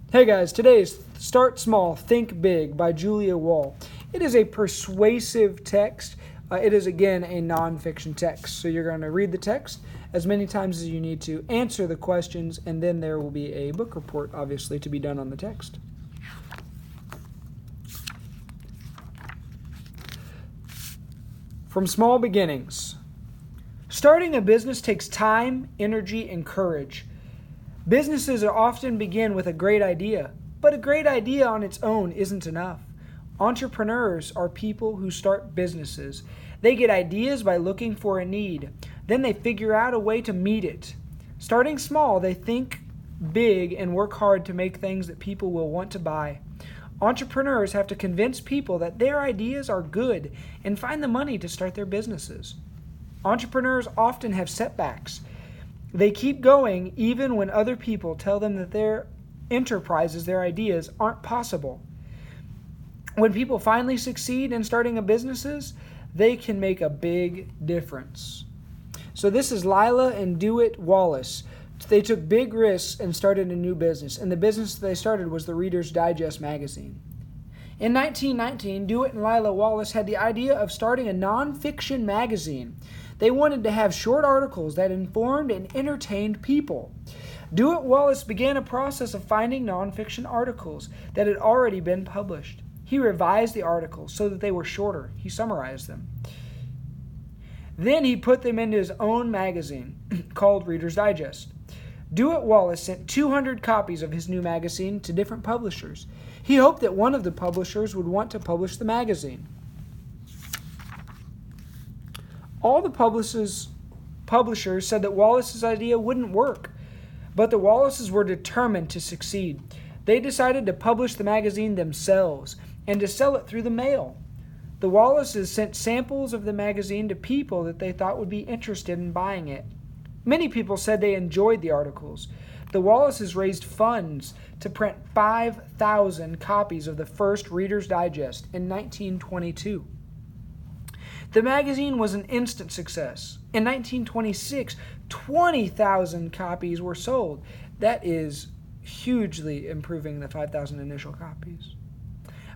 Hey guys, today is Start Small, Think Big by Julia Wall. It is a persuasive text. It is, again, a nonfiction text. So you're going to read the text as many times as you need to, answer the questions, and then there will be a book report, obviously, to be done on the text. From Small Beginnings. Starting a business takes time, energy, and courage. Businesses often begin with a great idea, but a great idea on its own isn't enough. Entrepreneurs are people who start businesses. They get ideas by looking for a need. Then they figure out a way to meet it. Starting small, they think big and work hard to make things that people will want to buy. Entrepreneurs have to convince people that their ideas are good and find the money to start their businesses. Entrepreneurs often have setbacks. They keep going even when other people tell them that their enterprises, their ideas, aren't possible. When people finally succeed in starting businesses, they can make a big difference. So this is Lila and Dewitt Wallace. They took big risks and started a new business, and the business they started was the Reader's Digest magazine. In 1919, Dewitt and Lila Wallace had the idea of starting a nonfiction magazine. They wanted to have short articles that informed and entertained people. Dewitt Wallace began a process of finding nonfiction articles that had already been published. He revised the articles so that they were shorter. He summarized them. Then he put them into his own magazine called Reader's Digest. Dewitt Wallace sent 200 copies of his new magazine to different publishers. He hoped that one of the publishers would want to publish the magazine. All the publishers said that Wallace's idea wouldn't work, but the Wallaces were determined to succeed. They decided to publish the magazine themselves and to sell it through the mail. The Wallaces sent samples of the magazine to people that they thought would be interested in buying it. Many people said they enjoyed the articles. The Wallaces raised funds to print 5,000 copies of the first Reader's Digest in 1922. The magazine was an instant success. In 1926, 20,000 copies were sold. That is hugely improving the 5,000 initial copies.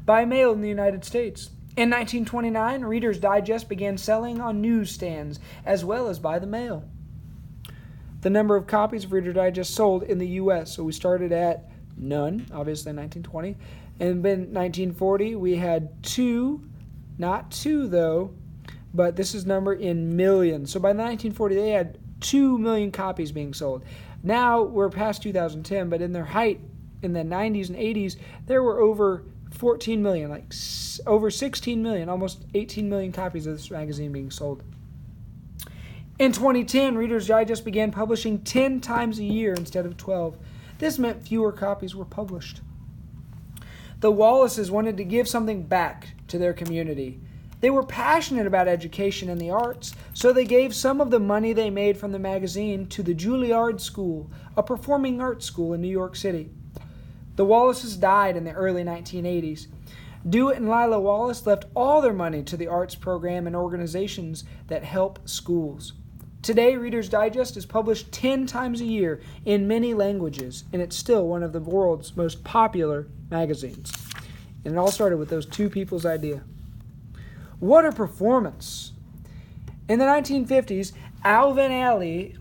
By mail in the United States. In 1929, Reader's Digest began selling on newsstands as well as by the mail. The number of copies of Reader's Digest sold in the U.S. So we started at none, obviously in 1920. And then 1940, we had 2, not 2 though, but this is number in millions. So by 1940, they had 2 million copies being sold. Now we're past 2010, but in their height, in the 90s and 80s, there were over 14 million, like over 16 million, almost 18 million copies of this magazine being sold. In 2010, Reader's Digest began publishing 10 times a year instead of 12. This meant fewer copies were published. The Wallaces wanted to give something back to their community. They were passionate about education and the arts, so they gave some of the money they made from the magazine to the Juilliard School, a performing arts school in New York City. The Wallaces died in the early 1980s. Dewitt and Lila Wallace left all their money to the arts program and organizations that help schools. Today, Reader's Digest is published 10 times a year in many languages, and it's still one of the world's most popular magazines. And it all started with those two people's idea. What a performance! In the 1950s, Alvin Ailey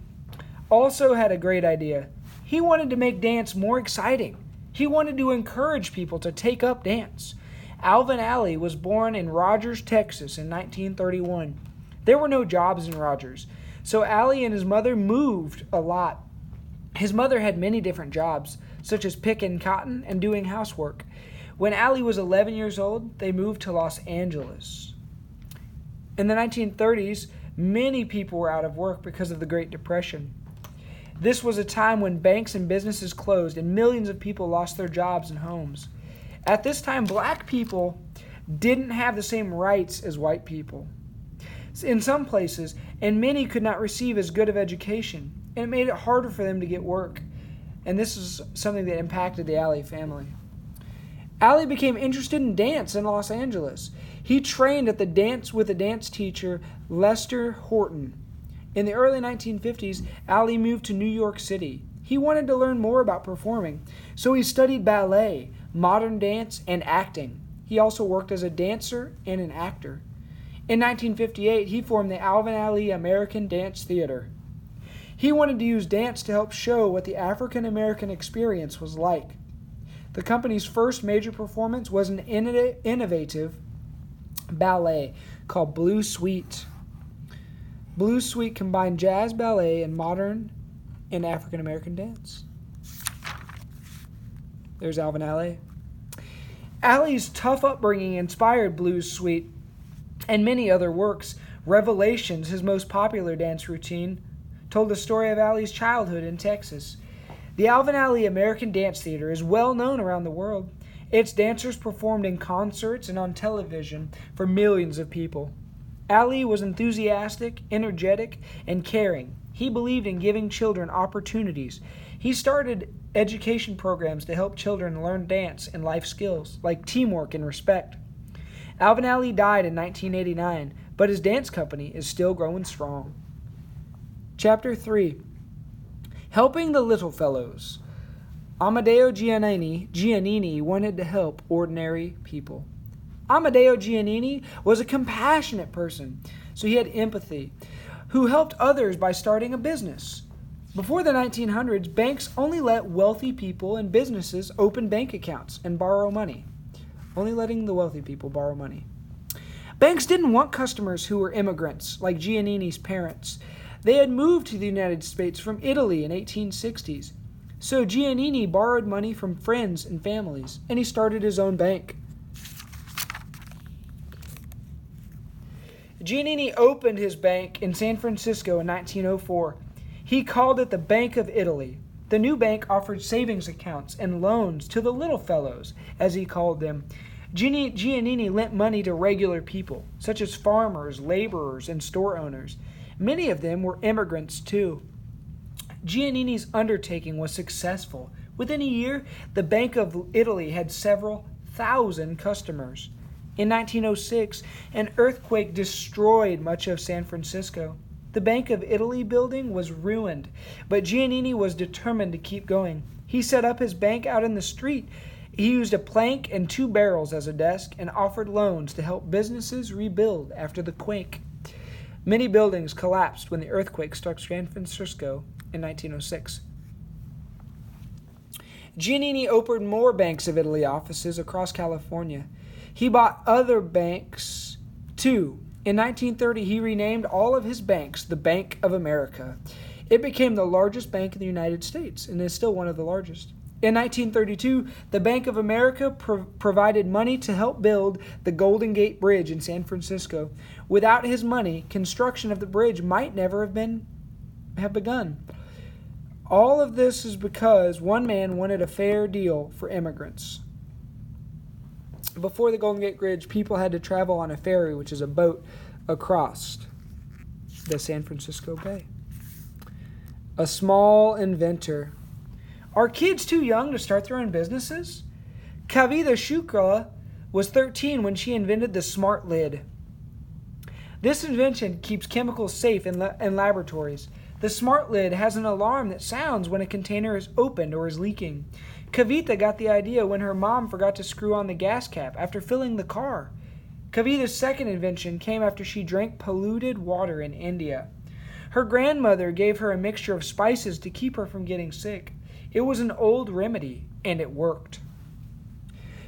also had a great idea. He wanted to make dance more exciting. He wanted to encourage people to take up dance. Alvin Ailey was born in Rogers, Texas in 1931. There were no jobs in Rogers, so Ailey and his mother moved a lot. His mother had many different jobs, such as picking cotton and doing housework. When Ailey was 11 years old, they moved to Los Angeles. In the 1930s, many people were out of work because of the Great Depression. This was a time when banks and businesses closed and millions of people lost their jobs and homes. At this time, black people didn't have the same rights as white people in some places, and many could not receive as good of education, and it made it harder for them to get work. And this is something that impacted the Ailey family. Ailey became interested in dance in Los Angeles. He trained at the dance with a dance teacher, Lester Horton. In the early 1950s, Ailey moved to New York City. He wanted to learn more about performing, so he studied ballet, modern dance, and acting. He also worked as a dancer and an actor. In 1958, he formed the Alvin Ailey American Dance Theater. He wanted to use dance to help show what the African American experience was like. The company's first major performance was an innovative ballet called Blue Suite. Blue Suite combined jazz ballet and modern and African American dance. There's Alvin Ailey. Ailey's tough upbringing inspired Blue Suite and many other works. Revelations, his most popular dance routine, told the story of Ailey's childhood in Texas. The Alvin Ailey American Dance Theater is well known around the world. Its dancers performed in concerts and on television for millions of people. Ailey was enthusiastic, energetic, and caring. He believed in giving children opportunities. He started education programs to help children learn dance and life skills, like teamwork and respect. Alvin Ailey died in 1989, but his dance company is still growing strong. Chapter 3. Helping the Little Fellows. Amedeo Giannini wanted to help ordinary people. Amedeo Giannini was a compassionate person, so he had empathy, who helped others by starting a business. Before the 1900s, banks only let wealthy people and businesses open bank accounts and borrow money. Only letting the wealthy people borrow money. Banks didn't want customers who were immigrants, like Giannini's parents. They had moved to the United States from Italy in 1860s. So Giannini borrowed money from friends and families, and he started his own bank. Giannini opened his bank in San Francisco in 1904. He called it the Bank of Italy. The new bank offered savings accounts and loans to the little fellows, as he called them. Giannini lent money to regular people, such as farmers, laborers, and store owners. Many of them were immigrants, too. Giannini's undertaking was successful. Within a year, the Bank of Italy had several thousand customers. In 1906, an earthquake destroyed much of San Francisco. The Bank of Italy building was ruined, but Giannini was determined to keep going. He set up his bank out in the street. He used a plank and 2 barrels as a desk and offered loans to help businesses rebuild after the quake. Many buildings collapsed when the earthquake struck San Francisco in 1906. Giannini opened more Banks of Italy offices across California. He bought other banks, too. In 1930, he renamed all of his banks the Bank of America. It became the largest bank in the United States and is still one of the largest. In 1932, the Bank of America provided money to help build the Golden Gate Bridge in San Francisco. Without his money, construction of the bridge might never have begun. All of this is because one man wanted a fair deal for immigrants. Before the Golden Gate Bridge, people had to travel on a ferry, which is a boat, across the San Francisco Bay. A small inventor. Are kids too young to start their own businesses? Kavita Shukla was 13 when she invented the smart lid. This invention keeps chemicals safe in laboratories. The smart lid has an alarm that sounds when a container is opened or is leaking. Kavita got the idea when her mom forgot to screw on the gas cap after filling the car. Kavita's second invention came after she drank polluted water in India. Her grandmother gave her a mixture of spices to keep her from getting sick. It was an old remedy, and it worked.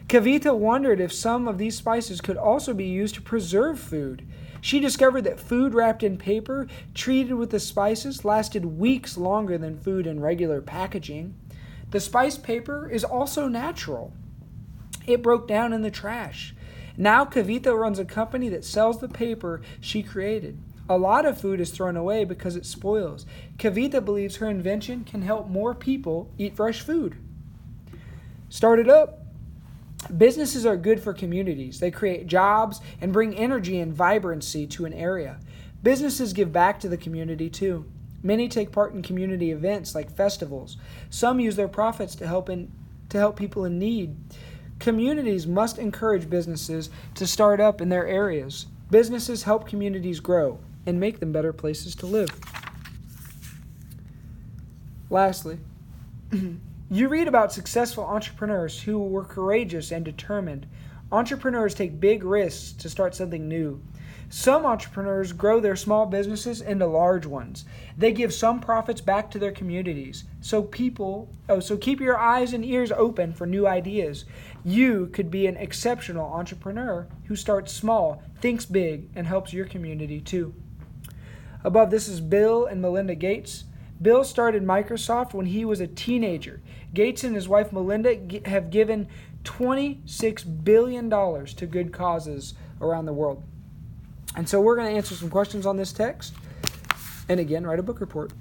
Kavita wondered if some of these spices could also be used to preserve food. She discovered that food wrapped in paper treated with the spices lasted weeks longer than food in regular packaging. The spice paper is also natural. It broke down in the trash. Now Kavita runs a company that sells the paper she created. A lot of food is thrown away because it spoils. Kavita believes her invention can help more people eat fresh food. Started up. Businesses are good for communities. They create jobs and bring energy and vibrancy to an area. Businesses give back to the community too. Many take part in community events like festivals. Some use their profits to help people in need. Communities must encourage businesses to start up in their areas. Businesses help communities grow and make them better places to live. Lastly, You read about successful entrepreneurs who were courageous and determined. Entrepreneurs take big risks to start something new. Some entrepreneurs grow their small businesses into large ones. They give some profits back to their communities. So keep your eyes and ears open for new ideas. You could be an exceptional entrepreneur who starts small, thinks big, and helps your community too. Above this is Bill and Melinda Gates. Bill started Microsoft when he was a teenager. Gates and his wife Melinda have given $26 billion to good causes around the world. And so we're going to answer some questions on this text. And again, write a book report.